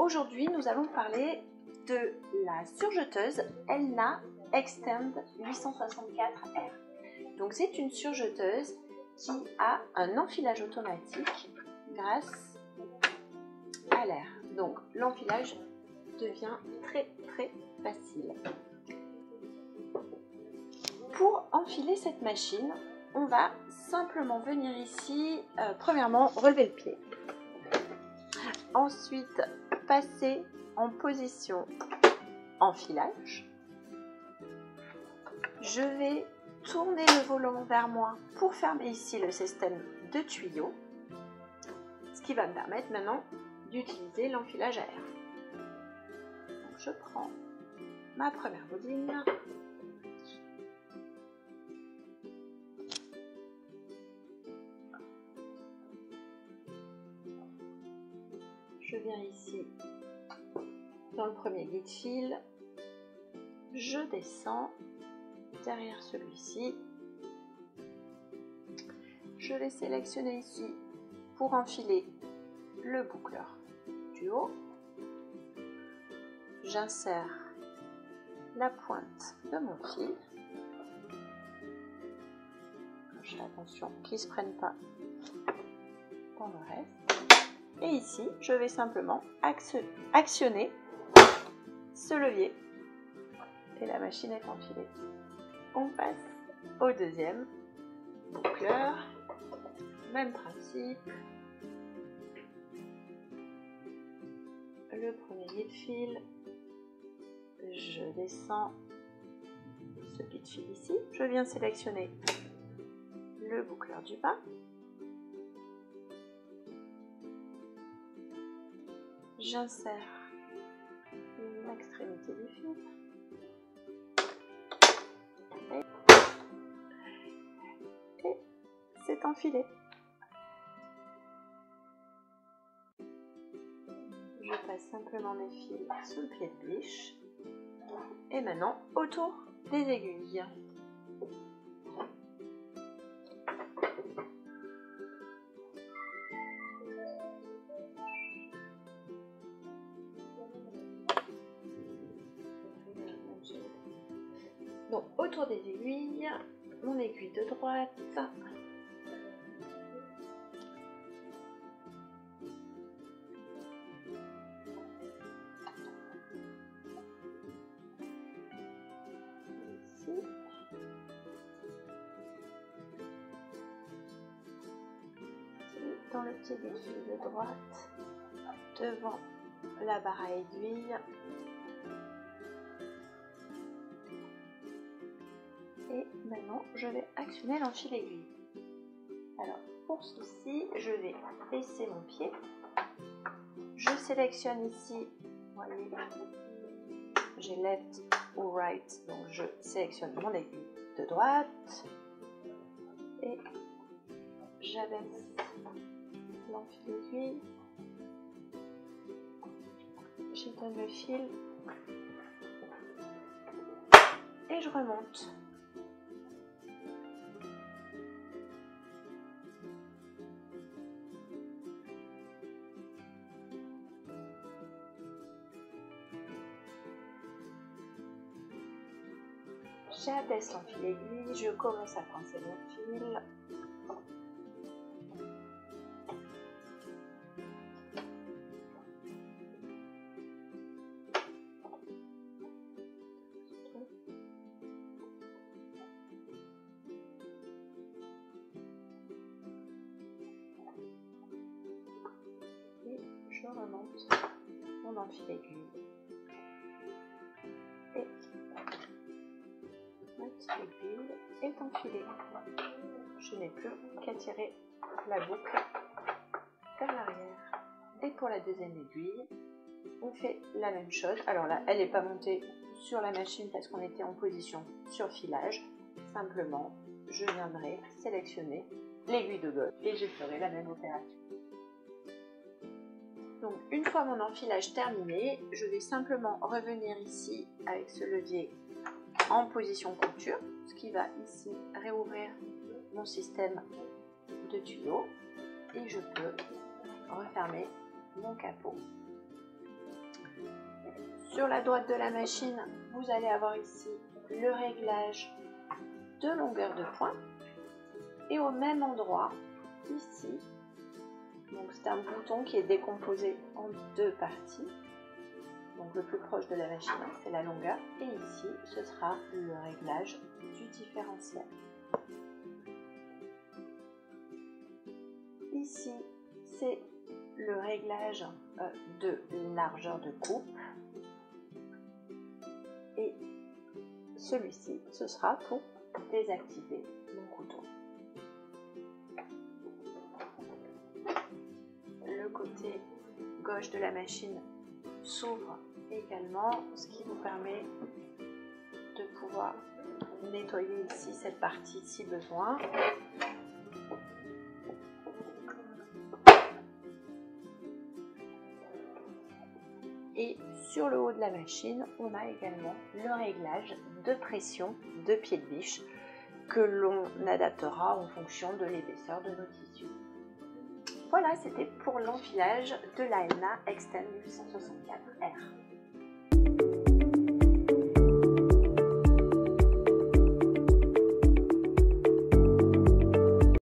Aujourd'hui, nous allons parler de la surjeteuse Elna Extend 864R. Donc, c'est une surjeteuse qui a un enfilage automatique grâce à l'air. Donc, l'enfilage devient très facile. Pour enfiler cette machine, on va simplement venir ici, premièrement, relever le pied. Ensuite, passer en position enfilage. Je vais tourner le volant vers moi pour fermer ici le système de tuyaux, ce qui va me permettre maintenant d'utiliser l'enfilage à air. Donc, je prends ma première bobine. Je viens ici dans le premier guide-fil, je descends derrière celui-ci, je vais sélectionner ici pour enfiler le boucleur du haut, j'insère la pointe de mon fil, je fais attention qu'il ne se prenne pas dans le reste. Et ici, je vais simplement actionner ce levier et la machine est enfilée. On passe au deuxième boucleur, même principe. Le premier guide-fil, je descends ce guide-fil ici, je viens sélectionner le boucleur du bas. J'insère l'extrémité du fil et c'est enfilé. Je passe simplement mes fils sous le pied de biche et maintenant autour des aiguilles. Donc autour des aiguilles, mon aiguille de droite, ici, dans le petit guide-fil de droite, devant la barre à aiguille. Et maintenant, je vais actionner l'enfil aiguille. Alors, pour ceci, je vais baisser mon pied. Je sélectionne ici, vous voyez, j'ai left ou right, donc je sélectionne mon aiguille de droite. Et j'abaisse l'enfil aiguille. J'étonne le fil. Et je remonte. J'abaisse l'enfil aiguille, je commence à pincer mon fil. Et je remonte mon enfil aiguille. Et ma petite aiguille est enfilée. Je n'ai plus qu'à tirer la boucle vers l'arrière. Et pour la deuxième aiguille, on fait la même chose. Alors là, elle n'est pas montée sur la machine parce qu'on était en position sur filage. Simplement, je viendrai sélectionner l'aiguille de gauche et je ferai la même opération. Donc, une fois mon enfilage terminé, je vais simplement revenir ici avec ce levier en position couture, ce qui va ici réouvrir mon système de tuyaux et je peux refermer mon capot Sur la droite de la machine, vous allez avoir ici le réglage de longueur de pointe. Et au même endroit, ici, donc c'est un bouton qui est décomposé en deux parties. Donc le plus proche de la machine, c'est la longueur. Et ici, ce sera le réglage du différentiel. Ici, c'est le réglage de largeur de coupe. Et celui-ci, ce sera pour désactiver mon couteau. Le côté gauche de la machine s'ouvre également, ce qui vous permet de pouvoir nettoyer ici cette partie si besoin. Et sur le haut de la machine, on a également le réglage de pression de pied de biche que l'on adaptera en fonction de l'épaisseur de nos tissus. Voilà, c'était pour l'enfilage de la Elna Extend 864R.